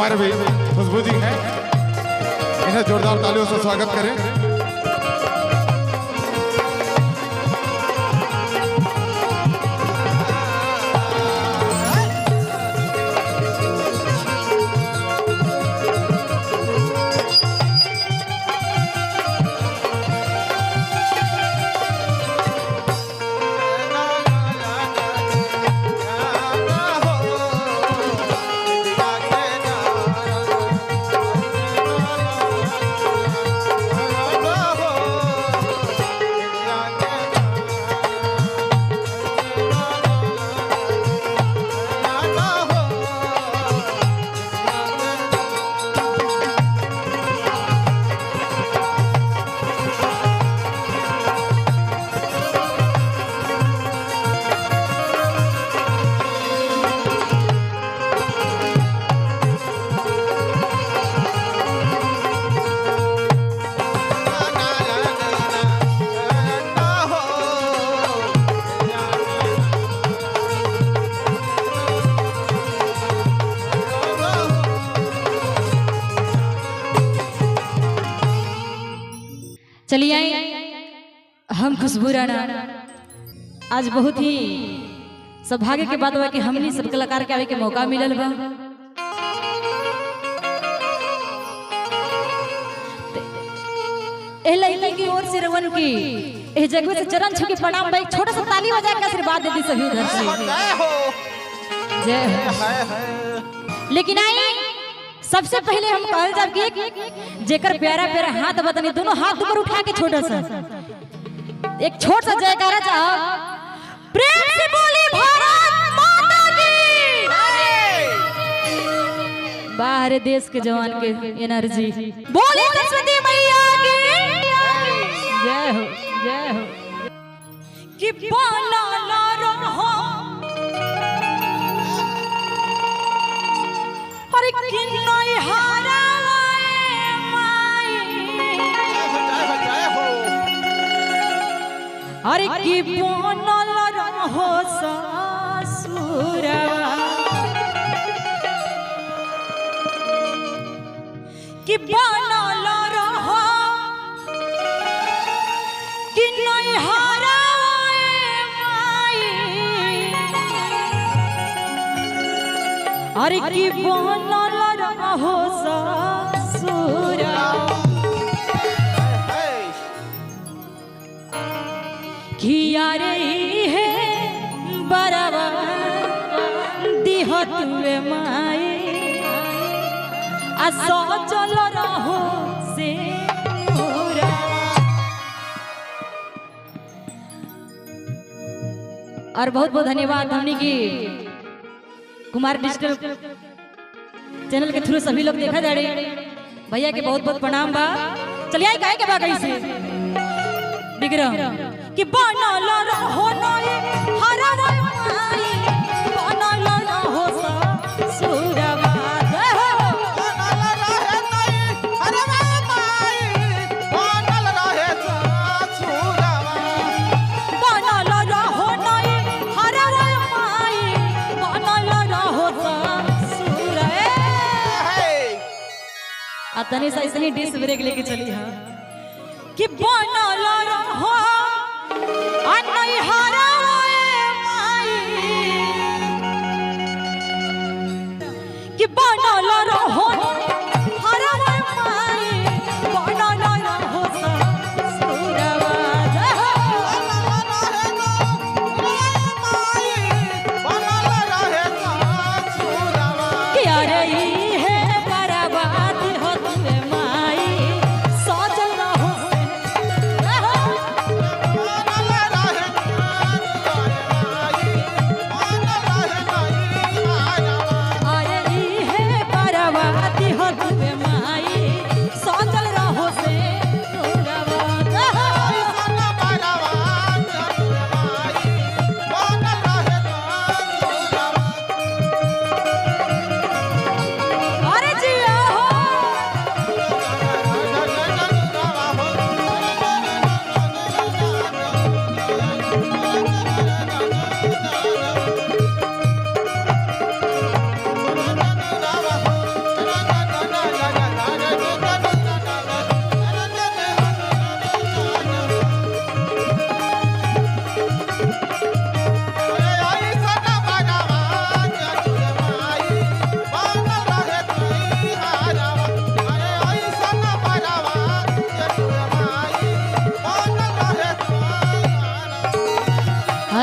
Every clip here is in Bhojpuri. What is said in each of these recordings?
हमारे भी खुशबू जी हैं, इन्हें जोरदार तालियों से स्वागत करें। चलिए आए हम खुशबू राणा आज बहुत ही सौभाग्य के बात हुआ कि हमने सब कलाकार के आवे के मौका मिलल बा। लड़की की ओर से रवन की इस जगह से चरण छू के प्रणाम भाई, छोटा सा ताली बजा के आशीर्वाद देती सभी उधर से जय हो। लेकिन आई सबसे पहले हम कहल जब कि जेकर प्यारा प्यारा हाथ बतनी दोनों हाथ ऊपर उठा के छोटा सा एक छोट सा जयकारा चाह प्रेम से बोली भारत माता की। बाहर देश के जवान के एनर्जी बोली सरस्वती मैया की जय हो जय हो। कि पाना ना रहो अरे किन्नई हाराए माई अरे की बनल रहो ससुरवा कि बनल रहो किन्नई हाराए माई अरे की बनल रहो ससुरा किया रही है बराबर दिहत में माए आ सजल रहो से पूरा। और बहुत बहुत धन्यवाद हमने की कुमार डिजिटल चैनल के थ्रू सभी लोग देखा जा रहे भैया के बहुत बहुत प्रणाम बा। चलिए आए काहे के बा कैसे विक्रम कि बनल रहो नए हरा माई बनल रहो ससुरवा जय हो बनल रहे नए हरा माई बनल रहे ससुरवा बनल रहो नए हरा माई बनल रहो ससुरवा। तनी सा इसलिए डिस ब्रेक लेके चली हां कि बनल रहो अनई हराए माई कि बनल रहो हराए माई बनल रहो ससुरवा जय हो बनल रहे ससुरवा क्या रही है बराबर होत माई सजल रहो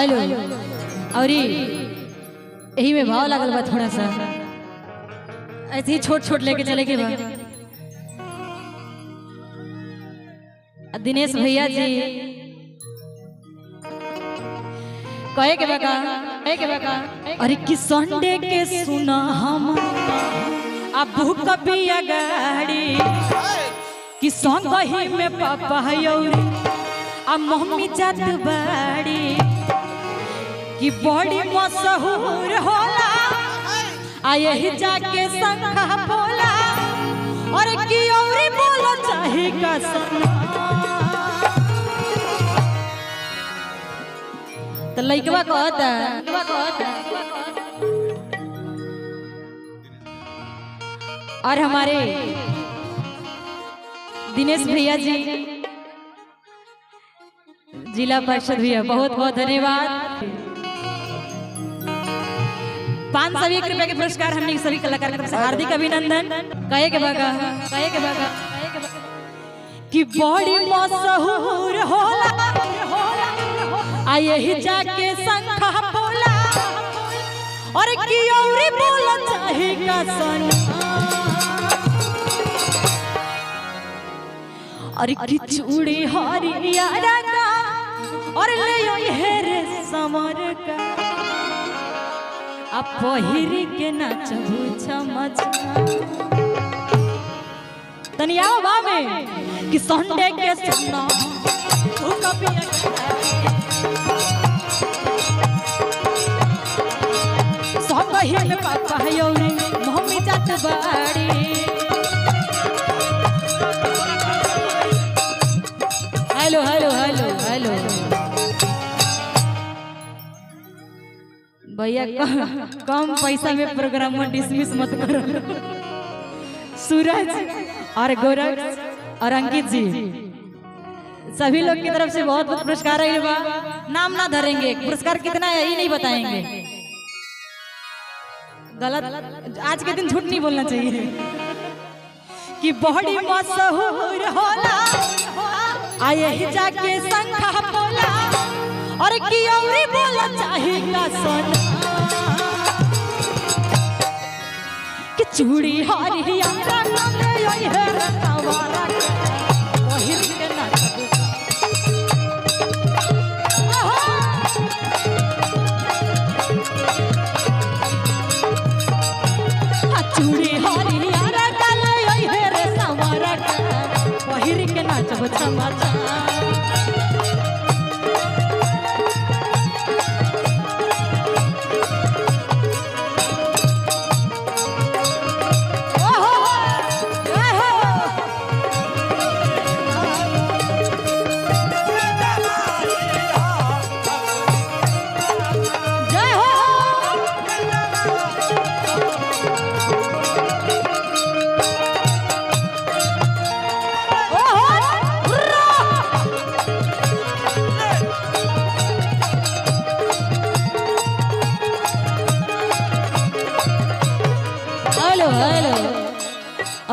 हेलो और यही में भाव लगल बा थोड़ा सा ऐसे ही छोट छोट लेके चले के बा। दिनेश भैया जी कहे के बका अरे कि संडे के सुना हम अब कभी अगाड़ी कि संग ही में पापा यौरी अब मम्मी जात बाड़ी कि बड़ी मशहूर होला आ यही जाके संखा बोला और की औरी बोला चाहे का सना तो लइकवा कहता और हमारे दिनेश भैया जी जिला परिषद भैया बहुत बहुत धन्यवाद। 501 रुपए के पुरस्कार हमने सभी कलाकार की तरफ से हार्दिक अभिनंदन। कहे के बागा कि बड़ी मशहूर होला आ यही जाके संखा बोला और की औरी बोला चाहे का सना और की चूड़ी हरिया राजा और ले यो हेरे समर का अब पहिरी के नाचबू छमछा तनियाओ बाबे कि संडे के सुना तू कभी सब ही में पापा यौरी मम्मी जात बाड़ी हेलो हेलो हेलो हेलो भैया कम पैसा में प्रोग्राम में डिसमिस मत करो। सूरज और गोरख और अंकित जी सभी लोग की तरफ से बहुत बहुत पुरस्कार है। नाम ना धरेंगे, पुरस्कार कितना है यही नहीं बताएंगे। गलत आज के दिन झूठ नहीं बोलना चाहिए कि बड़ी मशहूर होला आ यही जाके संखा बोला और की औरी बोला चाहे का सोना कि चूड़ी हरिया रंगले यही है रतवारा पहिर के नाचबू चूड़ी हरिया रंगले यही है रतवारा पहिर के नाचबू छमछा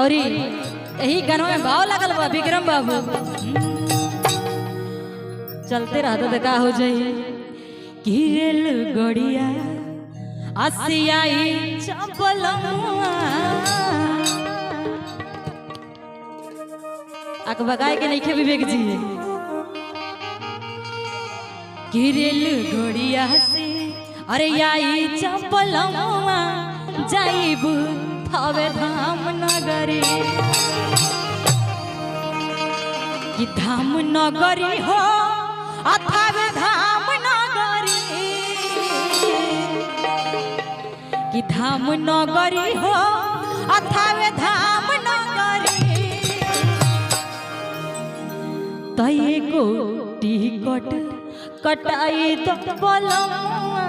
और यही गानों में भाव लगल बा विक्रम बाबू चलते रहता तो का हो जाए कि रेल गड़िया आसियाई चपलमुआ आक बगाए के नहीं खे विवेक जी कि रेल गड़िया से अरे आई चपलमुआ जाइबू थावे धाम नगरी कि धाम नगरी हो अथावे धाम नगरी कि धाम नगरी हो अथावे धाम नगरी तय को टिकट कटाई तो बलमुआ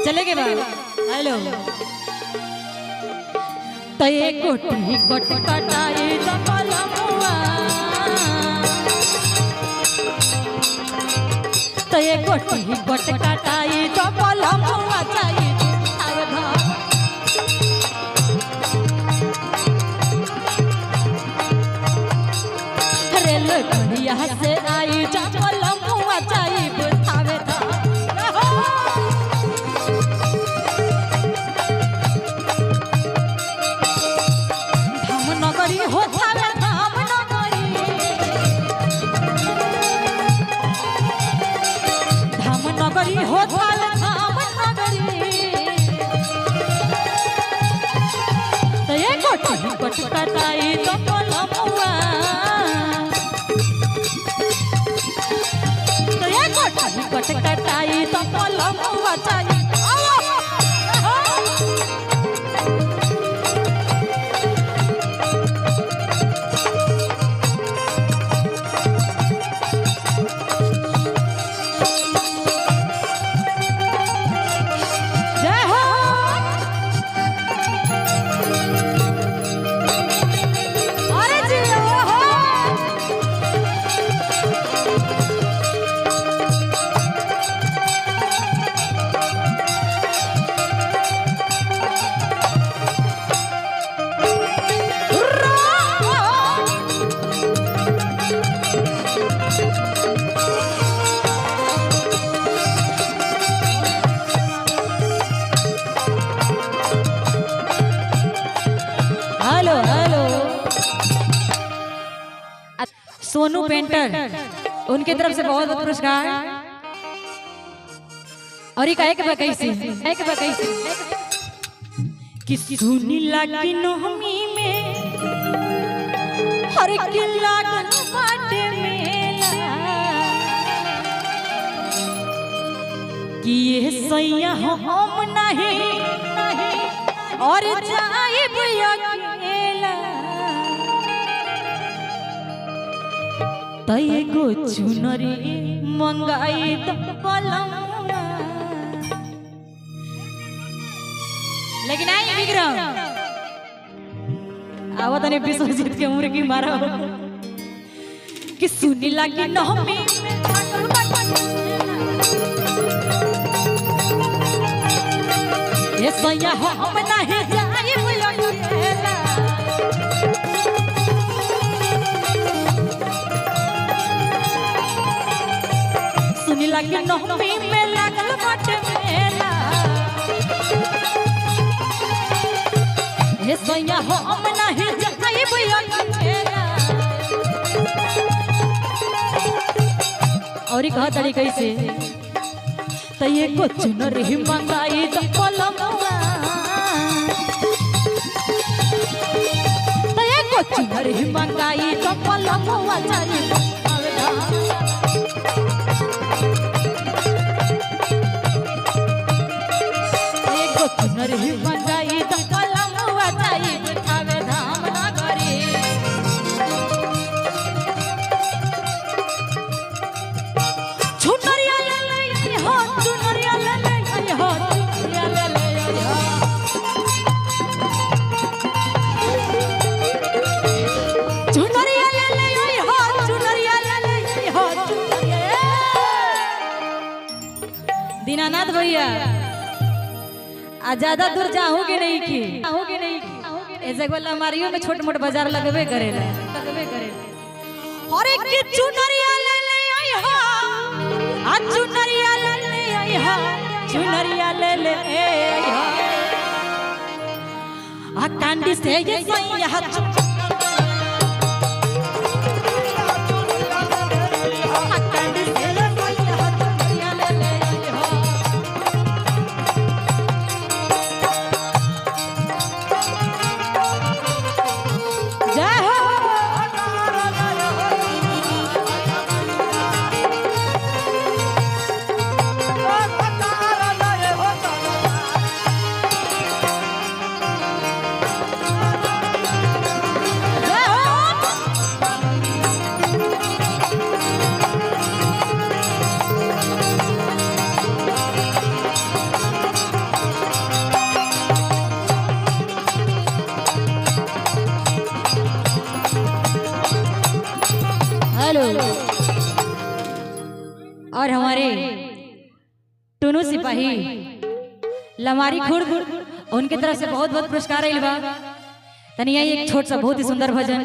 चलेगे बा हेलो तय कोटी कोट कटाई तो बलमुआ तय कोटी कोट कटाई तो बलमुआ चाहिए रेल गड़िया से आई जा बलमुआ चाहिए कटाई तो पलमुआ तो ये टिकट कटाई तो पलमुआ चाहिए सोनू पेंटर उनकी तरफ से बहुत बहुत पुरस्कार और एक एक कि सुनी लागी नोहमी में हर एक लागल बाटे मेला कि ये सैया हम नहीं और जाइब अकेला तय गो चुनरी मंगाई तो पलमुआ लेकिन आई विक्रम आवा तने विश्वजीत के उम्र की मारा कि सुनी लागी नहमी ये सैया हम नहीं जाइब अकेला सुनी लागी नहमी में लागल बाटे मेला ये सैया हम नहीं जाइब अकेला और कहा तड़ी कैसे तये को चुनरी मंगाई तो पलमुआ तये को चुनरी मंगाई तो पलमुआ चाहिए तये को चुनरी मंगाई तो पलमुआ चाहिए बिठावे धाम नगरी चुनरिया ले हो चुनरिया ले हो चुनरिया ले हो चुनरिया ले हो चुनरिया ले हो चुनरिया दीनानाथ भैया आ ज्यादा दूर जाओगे नहीं की ऐसे वाला हमारियों में छोटे मोटे बाजार लगबे करेला और एक चुनरिया ले आई हो आ चुनरिया ले आई हो चुनरिया ले आई हो आ कांडी से ये सैया आ कांडी से ये सैया चुनरिया ले आई हो जय हो हेलो और हमारे टुनु सिपाही लमारी खुर्द उनके तरफ से बहुत बहुत पुरस्कार आइल बा तनी यही एक छोट सा बहुत ही सुंदर भजन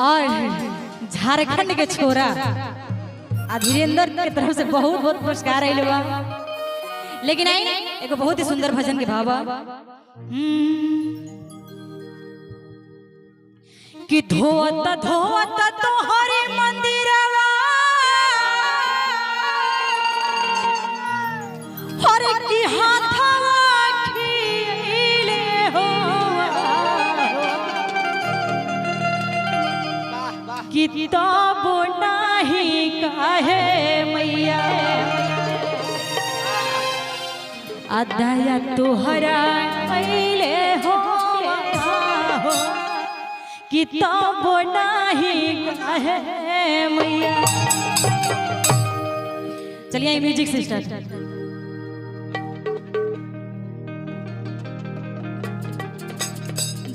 और झारखंड के छोरा धीरेन्द्र के तरफ से बहुत बहुत पुरस्कार आइल बा लेकिन आई एक बहुत ही सुंदर भजन के भावा कि धोवत धोवत तोहर किताब नाही काहे मैया अदया तोहरा कैले हो किताब नाही काहे मैया। चलिए म्यूजिक से स्टार्ट।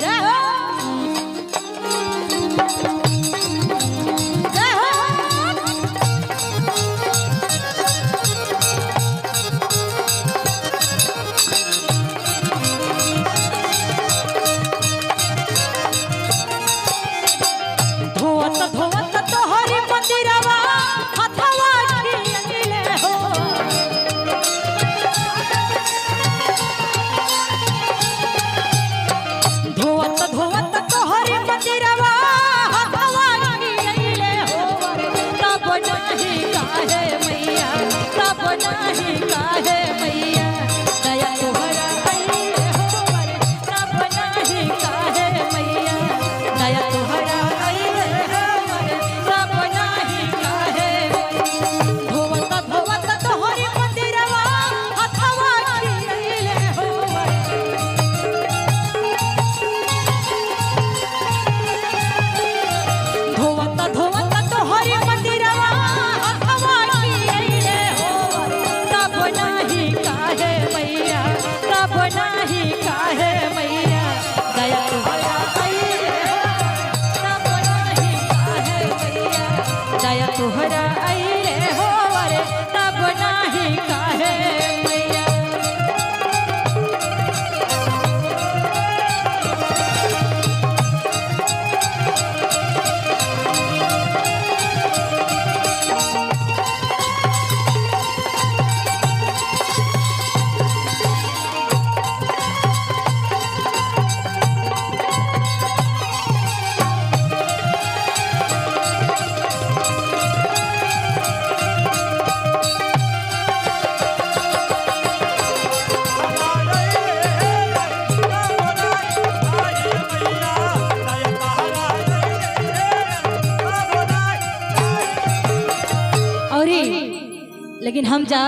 जय हो जय हो धोवत धोवत तोहरी मंदिरवा हथवा खिलले हो धोवत धोवत तोहरी मंदिरवा हथवा खिलले हो तब नाही काहे मैया तब नाही काहे मैया दया तोहरा कैले हो तब नाही काहे मैया दया तोहरा धोवत धोवत तोहरी मंदिरवा हथवा खिलले हो धोवत धोवत तोहरी मंदिरवा हथवा खिलले हो तब नाही काहे मैया तब नाही काहे मैया दया तोहरा कैले हो तब नाही काहे मैया दया तोहरा अइले हो रे तब नाही काहे मैया। और लेकिन हम जा